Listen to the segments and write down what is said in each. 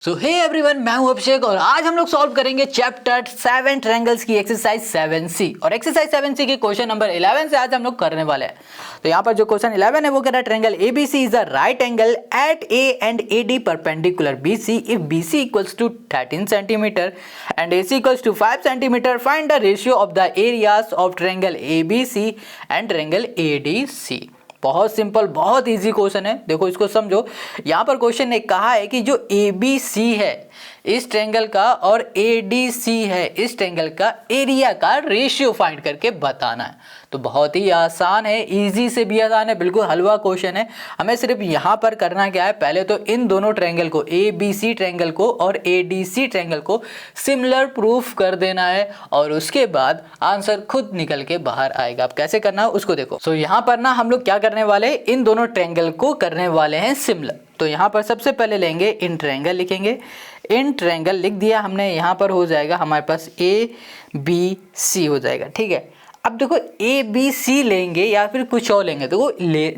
सो hey everyone, मैं हूं अभिषेक और आज हम लोग सॉल्व करेंगे चैप्टर 7 ट्रायंगल्स की एक्सरसाइज 7C और एक्सरसाइज 7C के क्वेश्चन नंबर 11 से आज हम लोग करने वाले हैं। तो यहाँ पर जो क्वेश्चन 11 है वो कह रहा है triangle ABC is the right angle at A and AD perpendicular BC if BC equals to 13 centimetre and AC equals to 5 centimetre. Find the ratio of the areas of triangle ABC and triangle ADC। बहुत simple, बहुत easy question है। देखो इसको समझो। यहाँ पर question ने कहा है कि जो ABC है इस ट्रायंगल का और ADC है इस ट्रायंगल का एरिया का रेशियो फाइंड करके बताना है। तो बहुत ही आसान है, इजी से भी आसान है, बिल्कुल हलवा क्वेश्चन है। हमें सिर्फ यहाँ पर करना क्या है, पहले तो इन दोनों ट्रायंगल को ABC ट्रायंगल को और ADC ट्रायंगल को सिमिलर प्रूफ कर देना है और उसके बाद आंसर खुद निकल के बाहर आएगा। अब कैसे करना है उसको देखो। सो यहाँ पर ना हम लोग क्या करने वाले, इन दोनों ट्रायंगल को करने वाले हैं सिमिलर। तो यहाँ पर सबसे पहले लेंगे इन ट्रायंगल, लिखेंगे इन ट्रायंगल, लिख दिया हमने। यहाँ पर हो जाएगा हमारे पास ABC हो जाएगा, ठीक है। अब देखो ABC लेंगे या फिर कुछ और लेंगे, देखो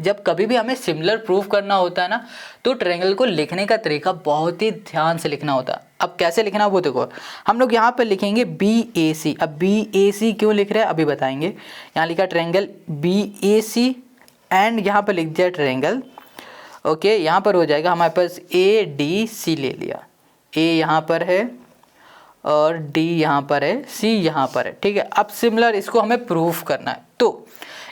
जब कभी भी हमें सिमिलर प्रूफ करना होता है ना, तो ट्रायंगल को लिखने का तरीका बहुत ही ध्यान से लिखना होता है। अब कैसे लिखना वो देखो, हम लोग यहाँ पर लिखेंगे BAC। अब BAC क्यों लिख रहे हैं अभी बताएंगे। यहाँ लिखा ट्रायंगल BAC एंड यहाँ पर लिख दिया ट्रायंगल, ओके। यहाँ पर हो जाएगा हमारे पास ADC ले लिया। A यहाँ पर है और D यहाँ पर है, C यहाँ पर है, ठीक है। अब सिमिलर इसको हमें प्रूफ करना है। तो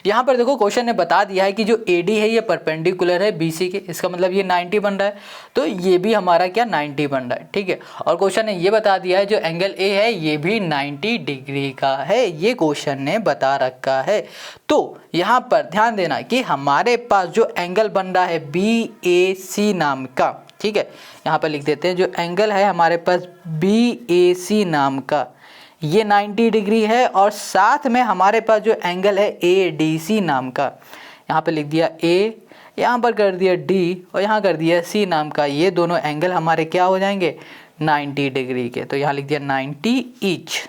यहाँ पर देखो क्वेश्चन ने बता दिया है कि जो AD है ये परपेंडिकुलर है BC के, इसका मतलब ये 90 बन रहा है, तो ये भी हमारा क्या 90 बन रहा है, ठीक है। और क्वेश्चन ने ये बता दिया है जो एंगल A है ये भी 90 डिग्री का है, ये क्वेश्चन ने बता रखा है। तो यहाँ पर ध्यान देना कि हमारे पास जो एंगल बन रहा है BAC नाम का, ठीक है, यहाँ पर लिख देते हैं जो एंगल है हमारे पास BAC नाम का, ये 90 डिग्री है। और साथ में हमारे पास जो एंगल है ADC नाम का, यहाँ पर लिख दिया A, यहाँ पर कर दिया D और यहाँ कर दिया C नाम का, ये दोनों एंगल हमारे क्या हो जाएंगे 90 डिग्री के। तो यहाँ लिख दिया 90 ईच।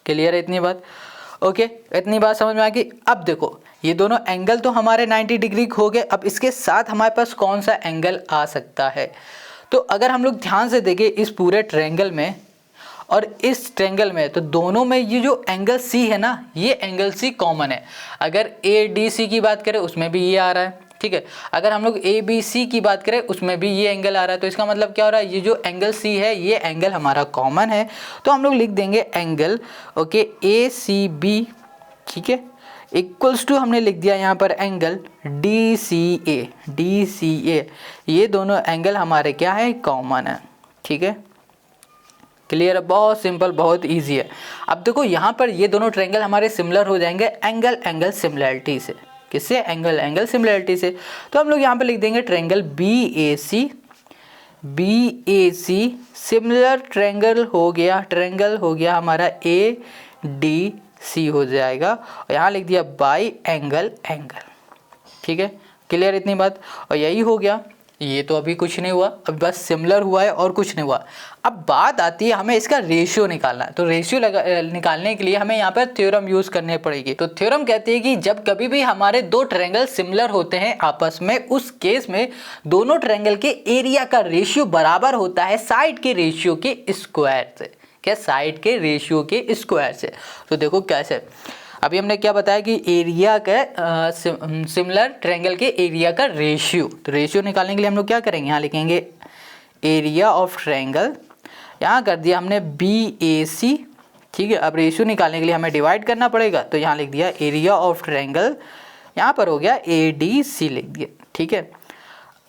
क्लियर है इतनी बात? ओके, इतनी बात समझ में आ गई। अब देखो ये दोनों एंगल तो हमारे 90 डिग्री हो गए। अब इसके साथ हमारे पास कौन सा एंगल आ सकता है, तो अगर हम लोग ध्यान से देखें इस पूरे ट्रायंगल में और इस ट्रायंगल में, तो दोनों में ये जो एंगल C है ना, ये एंगल C कॉमन है। अगर ADC की बात करें उसमें भी ये आ रहा है, ठीक है। अगर हम लोग ABC की बात करें उसमें भी ये एंगल आ रहा है, तो इसका मतलब क्या हो रहा है, ये जो एंगल C है ये एंगल हमारा कॉमन है। तो हम लोग लिख देंगे एंगल, ओके, ACB, ठीक है, इक्वल्स टू हमने लिख दिया यहाँ पर एंगल DCA। ये दोनों एंगल हमारे क्या है, कॉमन है, ठीक है। क्लियर है? बहुत सिंपल, बहुत इजी है। अब देखो यहाँ पर ये दोनों ट्रायंगल हमारे सिमिलर हो जाएंगे एंगल सिमिलरिटी से। किससे? एंगल सिमिलरिटी से। तो हम लोग यहाँ पर लिख देंगे ट्रायंगल BAC सिमिलर ट्रायंगल हो गया हमारा ADC हो जाएगा और यहाँ लिख दिया बाई एंगल, ठीक है। क्लियर इतनी बात? और यही हो गया। ये तो अभी कुछ नहीं हुआ, अभी बस सिमिलर हुआ है और कुछ नहीं हुआ। अब बात आती है हमें इसका रेशियो निकालना है। तो रेशियो निकालने के लिए हमें यहाँ पर थ्योरम यूज करनी पड़ेगी। तो थ्योरम कहती है कि जब कभी भी हमारे दो ट्रायंगल सिमिलर होते हैं आपस में, उस केस में दोनों ट्रायंगल के एरिया का रेशियो बराबर होता है साइड के रेशियो के स्क्वायर से। क्या? साइड के रेशियो के स्क्वायर से। तो देखो कैसे, अभी हमने क्या बताया कि एरिया का सिमिलर ट्रायंगल के एरिया का रेशियो। तो रेशियो निकालने के लिए हम लोग क्या करेंगे, यहाँ लिखेंगे एरिया ऑफ ट्रायंगल, यहाँ कर दिया हमने BAC, ठीक है। अब रेशियो निकालने के लिए हमें डिवाइड करना पड़ेगा, तो यहाँ लिख दिया एरिया ऑफ ट्रायंगल, यहाँ पर हो गया ADC लिख दिया, ठीक है।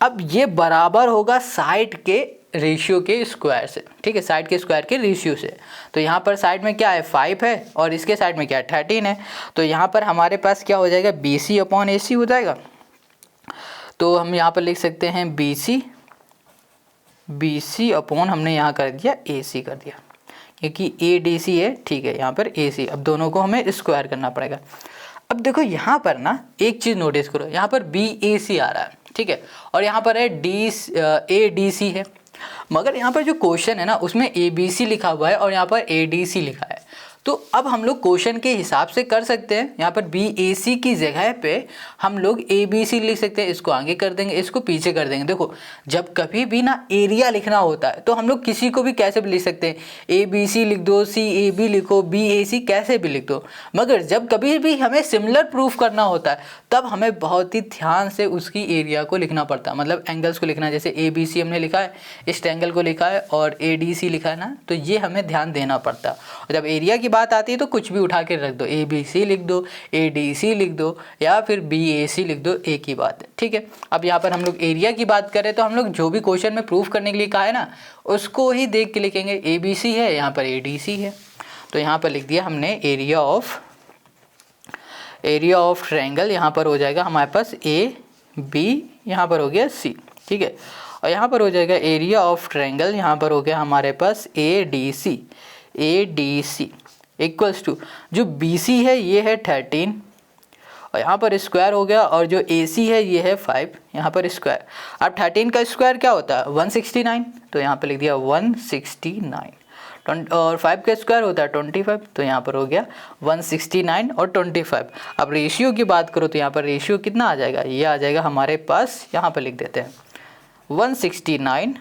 अब ये बराबर होगा साइड के रेशियो के स्क्वायर से, ठीक है, साइड के स्क्वायर के रेशियो से। तो यहाँ पर साइड में क्या है 5 है और इसके साइड में क्या है 13 है। तो यहाँ पर हमारे पास क्या हो जाएगा BC अपॉन AC हो जाएगा। तो हम यहाँ पर लिख सकते हैं BC अपॉन हमने यहाँ कर दिया AC कर दिया, क्योंकि ADC है, ठीक है, यहाँ पर AC। अब दोनों को हमें स्क्वायर करना पड़ेगा। अब देखो यहाँ पर ना एक चीज़ नोटिस करो, यहाँ पर BAC आ रहा है, ठीक है, और यहाँ पर है ADC है। मगर यहाँ पर जो क्वेश्चन है ना उसमें ABC लिखा हुआ है और यहाँ पर ADC लिखा है। तो अब हम लोग क्वेश्चन के हिसाब से कर सकते हैं। यहाँ पर BAC की जगह पे हम लोग ABC लिख सकते हैं, इसको आगे कर देंगे, इसको पीछे कर देंगे। देखो जब कभी भी ना एरिया लिखना होता है तो हम लोग किसी को भी कैसे भी लिख सकते हैं, ABC लिख दो, CAB लिखो, BAC कैसे भी लिख दो। मगर जब कभी भी हमें सिमिलर प्रूफ करना होता है तब हमें बहुत ही ध्यान से उसकी एरिया को लिखना पड़ता है, मतलब एंगल्स को लिखना है। जैसे ABC हमने लिखा है, इस ट्रायंगल को लिखा है और ADC लिखा है ना, तो ये हमें ध्यान देना पड़ता है। और जब एरिया की बात आती है तो कुछ भी उठा के रख दो, ABC लिख दो, ADC लिख दो या फिर BAC लिख दो, एक ही बात है, ठीक है। अब यहाँ पर हम लोग एरिया की बात करें तो हम लोग जो भी क्वेश्चन में प्रूफ करने के लिए कहा है ना उसको ही देख के लिखेंगे। ABC है, यहाँ पर ADC है, तो यहाँ पर लिख दिया हमने एरिया ऑफ ट्रायंगल। यहाँ पर हो जाएगा हमारे पास AB, यहाँ पर हो गया C, ठीक है। और यहाँ पर हो जाएगा एरिया ऑफ ट्रायंगल, यहाँ पर हो गया हमारे पास ADC इक्वल्स टू जो BC है ये है 13 और यहाँ पर स्क्वायर हो गया, और जो AC है ये है 5, यहाँ पर स्क्वायर। अब 13 का स्क्वायर क्या होता है 169, तो यहाँ पर लिख दिया 169, और 5 का स्क्वायर होता है 25, तो यहाँ पर हो गया 169 और 25। अब रेशियो की बात करो तो यहाँ पर रेशियो कितना आ जाएगा, ये आ जाएगा हमारे पास, यहाँ पर लिख देते हैं 169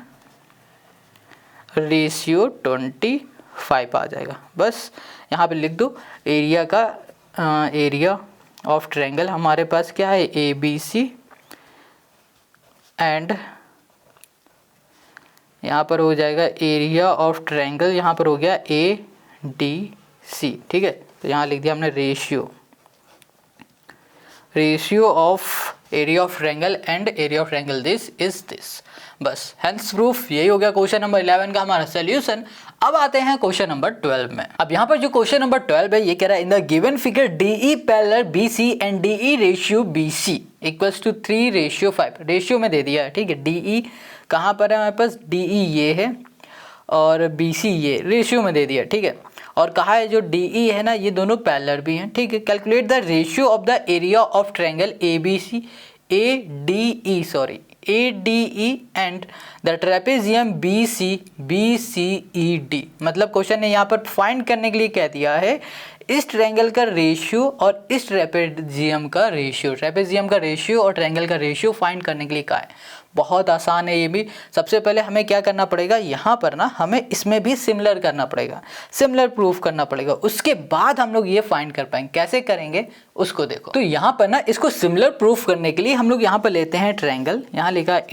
रेशियो 25 आ जाएगा। बस यहाँ पे लिख दो एरिया का, एरिया ऑफ ट्रायंगल हमारे पास क्या है ABC एंड यहाँ पर हो जाएगा एरिया ऑफ ट्रायंगल, यहाँ पर हो गया ADC, ठीक है। तो यहाँ लिख दिया हमने ratio of area of triangle and area of triangle this is this. बस हेंस प्रूफ यही हो गया क्वेश्चन नंबर 11 का हमारा सोल्यूशन। अब आते हैं क्वेश्चन नंबर 12 में। अब यहाँ पर जो क्वेश्चन नंबर 12 है ये कह रहा है in the given figure DE parallel BC and DE ratio BC equals to 3:5। Ratio में दे दिया है, ठीक है। DE कहाँ पर है हमारे पास, DE ये है और BC ये रेशियो में दे दिया, ठीक है। और कहा है जो DE है ना ये दोनों पैरेलल भी हैं, ठीक है। Calculate the ratio of the area of triangle ADE and the trapezium BCED। मतलब क्वेश्चन ने यहाँ पर फाइंड करने के लिए कह दिया है इस ट्रायंगल का रेशियो और इस ट्रेपेजियम का रेशियो और ट्रायंगल का रेशियो फाइंड करने के लिए कहा है। बहुत आसान है ये भी। सबसे पहले हमें क्या करना पड़ेगा, यहाँ पर ना हमें इसमें भी सिमिलर करना पड़ेगा, सिमिलर प्रूफ करना पड़ेगा, उसके बाद हम लोग ये फाइंड कर पाएंगे। कैसे करेंगे उसको देखो। तो यहाँ पर ना इसको सिमिलर प्रूफ करने के लिए हम लोग यहाँ पर लेते हैं ट्रायंगल, यहाँ लिखा है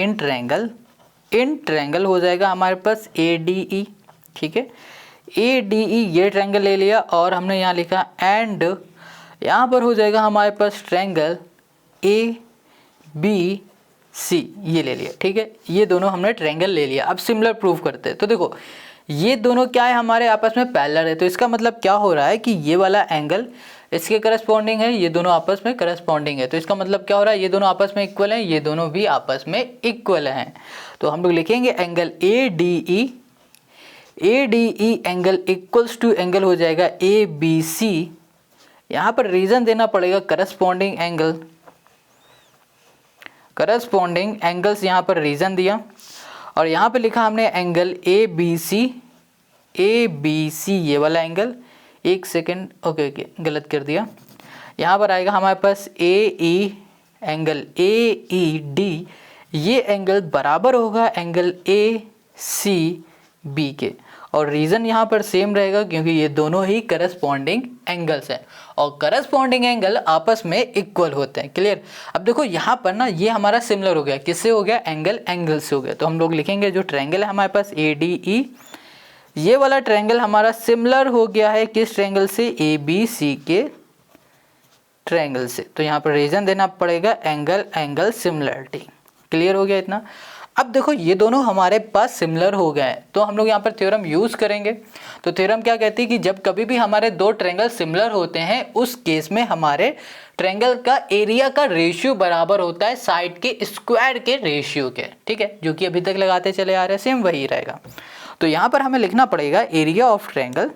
इन ट्रायंगल हो जाएगा हमारे पास ADE, ठीक है। ADE ये ट्रायंगल ले लिया और हमने यहाँ लिखा एंड यहाँ पर हो जाएगा हमारे पास ट्रायंगल ABC ये ले लिया, ठीक है। ये दोनों हमने ट्रायंगल ले लिया। अब सिमिलर प्रूफ करते हैं। तो देखो ये दोनों क्या है हमारे आपस में पैरेलल है, तो इसका मतलब क्या हो रहा है कि ये वाला एंगल इसके करस्पॉन्डिंग है, ये दोनों आपस में करस्पॉन्डिंग है। तो इसका मतलब क्या हो रहा है, ये दोनों आपस में इक्वल हैं, ये दोनों भी आपस में इक्वल हैं। तो हम लोग लिखेंगे angle ADE angle equals to angle हो जाएगा ABC। यहाँ पर रीजन देना पड़ेगा करस्पॉन्डिंग एंगल्स, यहाँ पर रीजन दिया और यहाँ पे लिखा हमने एंगल ABC ये वाला एंगल, एक सेकेंड, ओके गलत कर दिया। यहाँ पर आएगा हमारे पास एंगल AED, ये एंगल बराबर होगा एंगल ACB के, और रीज़न यहाँ पर सेम रहेगा क्योंकि ये दोनों ही करस्पॉन्डिंग एंगल्स हैं और करस्पॉन्डिंग एंगल आपस में इक्वल होते हैं। क्लियर। अब देखो यहाँ पर ना ये हमारा सिमिलर हो गया, किससे हो गया, एंगल से हो गया। तो हम लोग लिखेंगे जो ट्रायंगल है हमारे पास ADE, ये वाला ट्रायंगल हमारा सिमिलर हो गया है किस ट्रायंगल से, ABC के ट्रायंगल से। तो यहाँ पर रीजन देना पड़ेगा एंगल सिमिलरिटी। क्लियर हो गया इतना। अब देखो ये दोनों हमारे पास सिमिलर हो गए हैं तो हम लोग यहाँ पर थ्योरम यूज़ करेंगे। तो थ्योरम क्या कहती है कि जब कभी भी हमारे दो ट्रायंगल सिमिलर होते हैं उस केस में हमारे ट्रायंगल का एरिया का रेशियो बराबर होता है साइड के स्क्वायर के रेशियो के, ठीक है। जो कि अभी तक लगाते चले आ रहे हैं सेम वही रहेगा। तो यहाँ पर हमें लिखना पड़ेगा एरिया ऑफ ट्रायंगल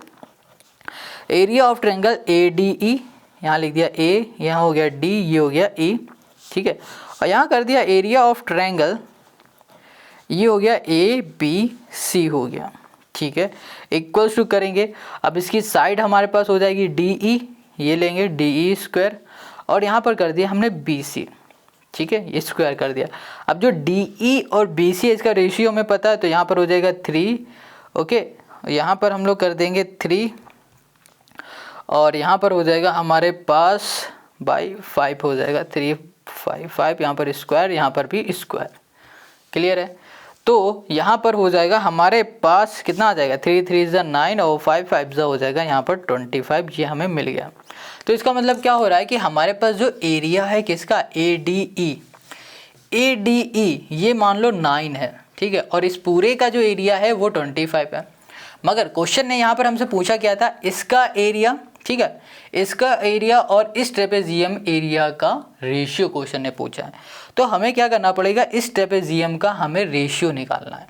ADE, यहाँ लिख दिया A, यहाँ हो गया D, ये हो गया E, ठीक है। और यहाँ कर दिया एरिया ऑफ ट्रायंगल, ये हो गया ABC हो गया, ठीक है, इक्वल्स टू करेंगे। अब इसकी साइड हमारे पास हो जाएगी DE, ये लेंगे DE स्क्वायर, और यहाँ पर कर दिया हमने BC, ठीक है, ये स्क्वायर कर दिया। अब जो DE और BC है इसका रेशियो हमें पता है, तो यहाँ पर हो जाएगा 3, ओके, यहाँ पर हम लोग कर देंगे 3, और यहाँ पर हो जाएगा हमारे पास बाई 5 हो जाएगा, 3 5 5, यहाँ पर स्क्वायर, यहाँ पर भी स्क्वायर, क्लियर है। तो यहाँ पर हो जाएगा हमारे पास कितना आ जाएगा, 3 3 ज़ा 9 और 5 5 ज़ा हो जाएगा यहाँ पर 25, ये हमें मिल गया। तो इसका मतलब क्या हो रहा है कि हमारे पास जो एरिया है किसका, ADE ये मान लो 9 है, ठीक है, और इस पूरे का जो एरिया है वो 25 है। मगर क्वेश्चन ने यहाँ पर हमसे पूछा क्या था, इसका एरिया, ठीक है, इसका एरिया और इस ट्रेपेजियम एरिया का रेशियो क्वेश्चन ने पूछा है। तो हमें क्या करना पड़ेगा, इस ट्रेपेजियम का हमें रेशियो निकालना है।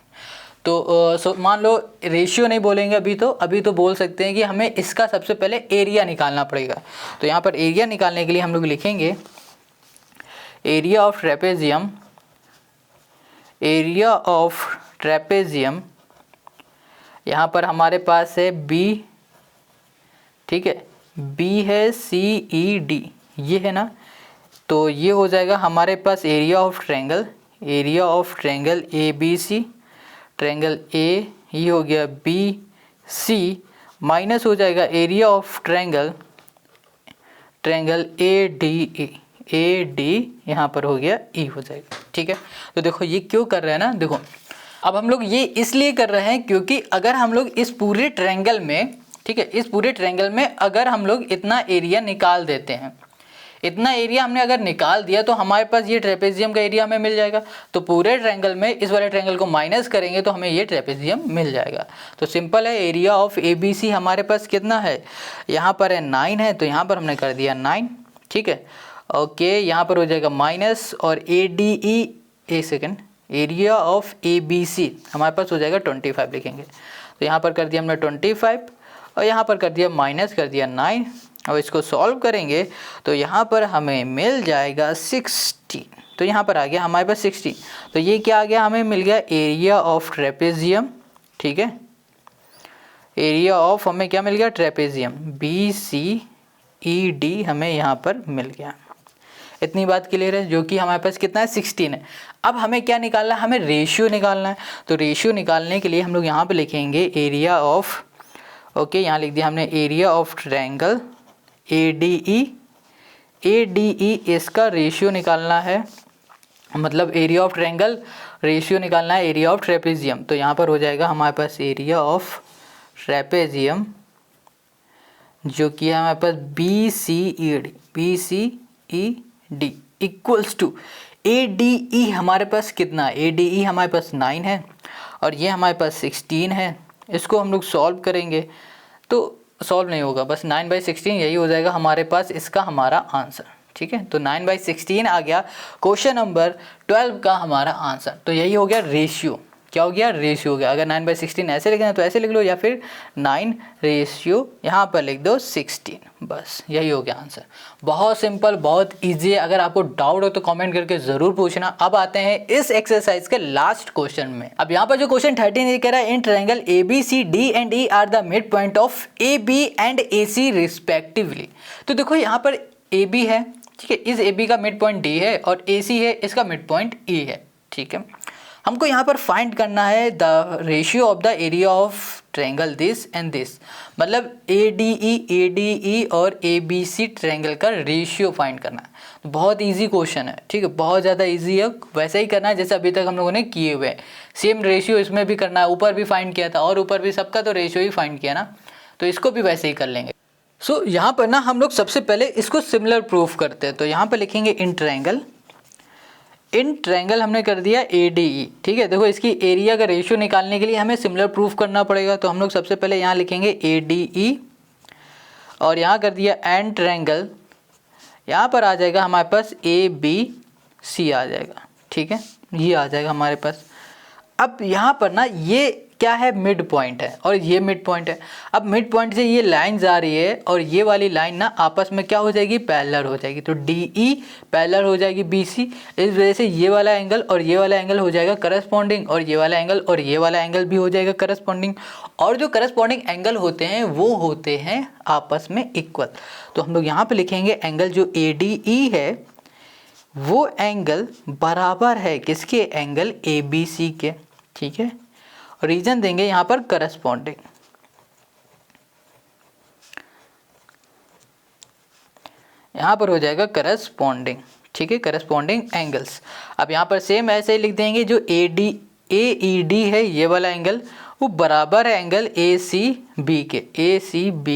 तो मान लो रेशियो नहीं बोलेंगे अभी तो बोल सकते हैं कि हमें इसका सबसे पहले एरिया निकालना पड़ेगा। तो यहाँ पर एरिया निकालने के लिए हम लोग लिखेंगे एरिया ऑफ ट्रेपेजियम, यहाँ पर हमारे पास है B, ठीक है, B है CED, ये है ना, तो ये हो जाएगा हमारे पास area of triangle ABC, triangle A, ये हो गया BC, माइनस हो जाएगा एरिया ऑफ ट्रायंगल AD, यहाँ पर हो गया E हो जाएगा, ठीक है। तो देखो ये क्यों कर रहे हैं ना, देखो अब हम लोग ये इसलिए कर रहे हैं क्योंकि अगर हम लोग इस पूरे ट्रायंगल में, ठीक है, इस पूरे ट्रायंगल में अगर हम लोग इतना एरिया निकाल देते हैं, इतना एरिया हमने अगर निकाल दिया तो हमारे पास ये ट्रेपेजियम का एरिया हमें मिल जाएगा। तो पूरे ट्रायंगल में इस वाले ट्रायंगल को माइनस करेंगे तो हमें ये ट्रेपेजियम मिल जाएगा। तो सिंपल है, एरिया ऑफ ABC हमारे पास कितना है, यहाँ पर है 9 है, तो यहाँ पर हमने कर दिया 9, ठीक है, ओके, यहाँ पर हो जाएगा माइनस, और ADE, एक सेकेंड, एरिया ऑफ ABC हमारे पास हो जाएगा 25 लिखेंगे। तो यहाँ पर कर दिया हमने 25, और यहाँ पर कर दिया माइनस कर दिया 9, और इसको सॉल्व करेंगे तो यहाँ पर हमें मिल जाएगा 16। तो यहाँ पर आ गया हमारे पास 16। तो ये क्या आ गया, हमें मिल गया एरिया ऑफ ट्रेपेजियम, ठीक है, एरिया ऑफ हमें क्या मिल गया, ट्रेपेजियम BCED हमें यहाँ पर मिल गया। इतनी बात क्लियर है, जो कि हमारे पास कितना है, 16 है। अब हमें क्या निकालना है, हमें रेशियो निकालना है। तो रेशियो निकालने के लिए हम लोग यहाँ पे लिखेंगे एरिया ऑफ, ओके, यहाँ लिख दिया हमने एरिया ऑफ ट्रायंगल ADE, इसका रेशियो निकालना है, मतलब एरिया ऑफ ट्रायंगल रेशियो निकालना है एरिया ऑफ ट्रेपेजियम। तो यहाँ पर हो जाएगा हमारे पास एरिया ऑफ ट्रेपेजियम, जो कि है हमारे पास BCED इक्वल्स टू ADE, हमारे पास कितना, ADE हमारे पास 9 है, और ये हमारे पास 16 है। इसको हम लोग सॉल्व करेंगे तो सॉल्व नहीं होगा, बस 9/16 यही हो जाएगा हमारे पास इसका हमारा आंसर, ठीक है। तो 9/16 आ गया क्वेश्चन नंबर 12 का हमारा आंसर। तो यही हो गया रेशियो, क्या हो गया, रेशियो हो गया। अगर 9/16 ऐसे लिखना है तो ऐसे लिख लो, या फिर 9 रेशियो यहाँ पर लिख दो 16, बस यही हो गया आंसर। बहुत सिंपल, बहुत इजी है। अगर आपको डाउट हो तो कमेंट करके ज़रूर पूछना। अब आते हैं इस एक्सरसाइज के लास्ट क्वेश्चन में। अब यहाँ पर जो क्वेश्चन 13 ये कह रहा है, in triangle ABCD and E are the mid point of AB and AC respectively. तो देखो यहाँ पर AB है, ठीक है, इस AB का मिड पॉइंट D है, और AC है, इसका मिड पॉइंट E है, ठीक है। हमको यहाँ पर फाइंड करना है the ratio of the area of triangle this and this, मतलब ADE और ABC ट्रायंगल का रेशियो फाइंड करना है। तो बहुत इजी क्वेश्चन है, ठीक है, बहुत ज़्यादा इजी है। वैसे ही करना है जैसे अभी तक हम लोगों ने किए हुए हैं। सेम रेशियो इसमें भी करना है, ऊपर भी फाइंड किया था और ऊपर भी सबका तो रेशियो ही फाइंड किया ना, तो इसको भी वैसे ही कर लेंगे। सो यहाँ पर ना हम लोग सबसे पहले इसको सिमिलर प्रूफ करते हैं। तो यहाँ पर लिखेंगे इन ट्रायंगल हमने कर दिया ADE, ठीक है। देखो इसकी एरिया का रेशियो निकालने के लिए हमें सिमिलर प्रूफ करना पड़ेगा। तो हम लोग सबसे पहले यहाँ लिखेंगे ADE, और यहाँ कर दिया एंड ट्रायंगल, यहाँ पर आ जाएगा हमारे पास ABC आ जाएगा, ठीक है, ये आ जाएगा हमारे पास। अब यहाँ पर ना ये क्या है, मिड पॉइंट है और ये मिड पॉइंट है। अब मिड पॉइंट से ये लाइन जा रही है और ये वाली लाइन ना आपस में क्या हो जाएगी, पैरेलल हो जाएगी। तो DE पैरेलल हो जाएगी BC, इस वजह से ये वाला एंगल और ये वाला एंगल हो जाएगा करस्पॉन्डिंग, और ये वाला एंगल और ये वाला एंगल भी हो जाएगा करस्पॉन्डिंग। और जो करस्पॉन्डिंग एंगल होते हैं वो होते हैं आपस में इक्वल। तो हम लोग यहाँ पर लिखेंगे एंगल जो ADE है वो एंगल बराबर है किसके, एंगल ABC के। ठीक है, रीजन देंगे यहाँ पर करस्पॉन्डिंग। यहाँ पर हो जाएगा करस्पॉन्डिंग। ठीक है, करस्पॉन्डिंग एंगल्स। अब यहाँ पर सेम ऐसे ही लिख देंगे, जो AED है ये वाला एंगल वो बराबर है एंगल ACB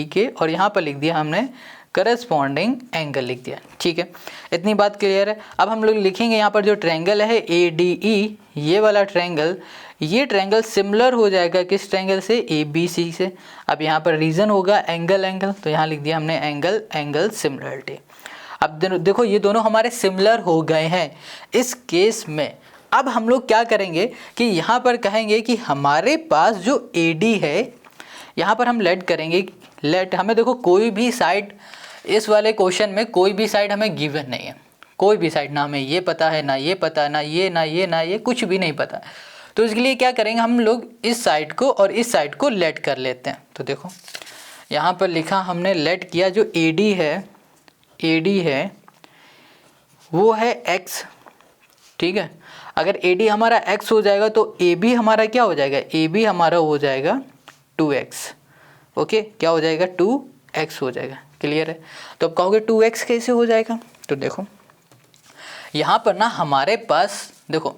के, और यहाँ पर लिख दिया हमने करस्पॉन्डिंग एंगल लिख दिया। ठीक है, इतनी बात क्लियर है। अब हम लोग लिखेंगे यहाँ पर जो ट्रायंगल है ADE, ये वाला ट्रायंगल, ये ट्रायंगल सिमिलर हो जाएगा किस ट्रायंगल से, ABC से। अब यहाँ पर रीजन होगा एंगल, तो यहाँ लिख दिया हमने एंगल सिमिलरिटी। अब देखो ये दोनों हमारे सिमिलर हो गए हैं। इस केस में अब हम लोग क्या करेंगे कि यहाँ पर कहेंगे कि हमारे पास जो AD है, यहाँ पर हम लेट करेंगे, हमें देखो कोई भी साइड इस वाले क्वेश्चन में कोई भी साइड हमें गिवन नहीं है, कोई भी साइड, ना हमें ये पता है, ना ये पता, ना ये कुछ भी नहीं पता। तो इसके लिए क्या करेंगे, हम लोग इस साइड को और इस साइड को लेट कर लेते हैं। तो देखो यहाँ पर लिखा हमने लेट किया, जो AD है वो है x। ठीक है, अगर AD हमारा x हो जाएगा तो AB हमारा क्या हो जाएगा, AB हमारा हो जाएगा 2x। ओके, क्या हो जाएगा, 2x हो जाएगा। क्लियर है। तो अब कहोगे 2x कैसे हो जाएगा, तो देखो यहाँ पर ना हमारे पास देखो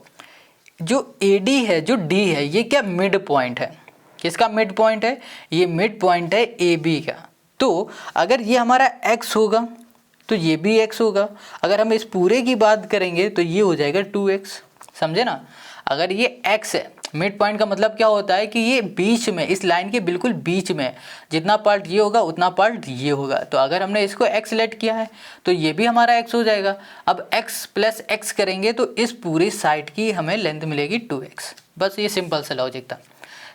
जो AD है, जो D है, ये क्या मिड पॉइंट है, किसका मिड पॉइंट है, ये मिड पॉइंट है AB का। तो अगर ये हमारा x होगा तो ये भी x होगा। अगर हम इस पूरे की बात करेंगे तो ये हो जाएगा 2x। समझे ना, अगर ये x है, मिड पॉइंट का मतलब क्या होता है कि ये बीच में, इस लाइन के बिल्कुल बीच में, जितना पार्ट ये होगा उतना पार्ट ये होगा। तो अगर हमने इसको x लेट किया है तो ये भी हमारा x हो जाएगा। अब x प्लस x करेंगे तो इस पूरी साइड की हमें लेंथ मिलेगी 2x। बस ये सिंपल सा लॉजिक था।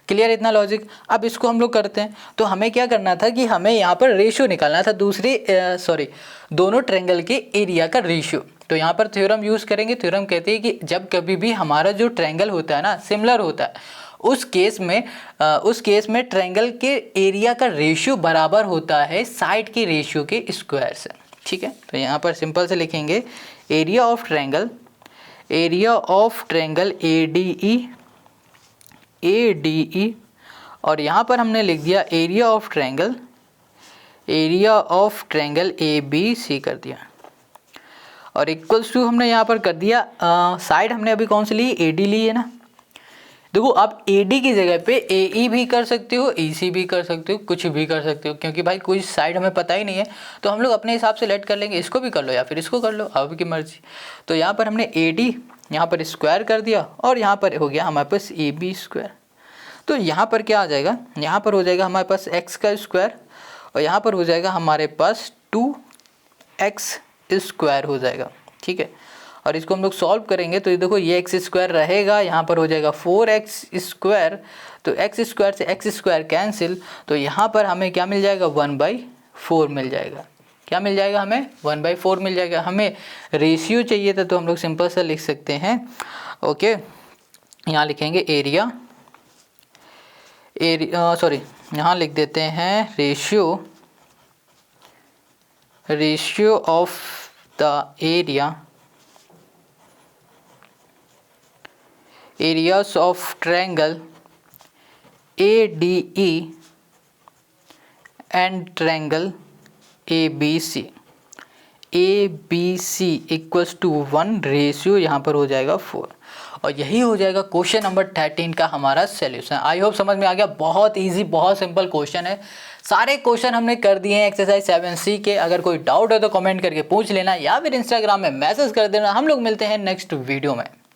क्लियर, इतना लॉजिक। अब इसको हम लोग करते हैं, तो हमें क्या करना था कि हमें यहाँ पर रेशियो निकालना था, दोनों ट्रायंगल के एरिया का रेशियो। तो यहाँ पर थ्योरम यूज़ करेंगे। थ्योरम कहते हैं कि जब कभी भी हमारा जो ट्रायंगल होता है ना सिमिलर होता है, उस केस में ट्रायंगल के एरिया का रेशियो बराबर होता है साइड के रेशियो के स्क्वायर से। ठीक है, तो यहाँ पर सिंपल से लिखेंगे एरिया ऑफ ट्रायंगल ADE, और यहाँ पर हमने लिख दिया एरिया ऑफ ट्रायंगल ABC कर दिया, और इक्वल्स टू हमने यहाँ पर कर दिया साइड हमने अभी कौन सी ली, AD ली है ना। देखो आप AD की जगह पे AE भी कर सकते हो, EC भी कर सकते हो, कुछ भी कर सकते हो, क्योंकि भाई कोई साइड हमें पता ही नहीं है, तो हम लोग अपने हिसाब से लेट कर लेंगे। इसको भी कर लो या फिर इसको कर लो, आपकी मर्जी। तो यहाँ पर हमने AD यहाँ पर स्क्वायर कर दिया, और यहाँ पर हो गया हमारे पास AB स्क्वायर। तो यहाँ पर क्या आ जाएगा, यहाँ पर हो जाएगा हमारे पास x का स्क्वायर, और यहाँ पर हो जाएगा हमारे पास 2x स्क्वायर हो जाएगा। ठीक है, और इसको हम लोग सॉल्व करेंगे तो ये देखो ये x स्क्वायर रहेगा, यहाँ पर हो जाएगा 4x स्क्वायर, तो x स्क्वायर से x स्क्वायर कैंसिल, तो यहाँ पर हमें क्या मिल जाएगा, 1/4 मिल जाएगा। क्या मिल जाएगा, हमें 1/4 मिल जाएगा। हमें रेशियो चाहिए था तो हम लोग सिंपल सा लिख सकते हैं। ओके, यहाँ लिखेंगे यहाँ लिख देते हैं ratio of the areas of triangle ADE and triangle ABC equals to 1, ratio यहाँ पर हो जाएगा 4, और यही हो जाएगा क्वेश्चन नंबर 13 का हमारा सॉल्यूशन। आई होप समझ में आ गया। बहुत इजी, बहुत सिंपल क्वेश्चन है। सारे क्वेश्चन हमने कर दिए हैं एक्सरसाइज 7C के। अगर कोई डाउट है तो कमेंट करके पूछ लेना, या फिर इंस्टाग्राम में मैसेज कर देना। हम लोग मिलते हैं नेक्स्ट वीडियो में।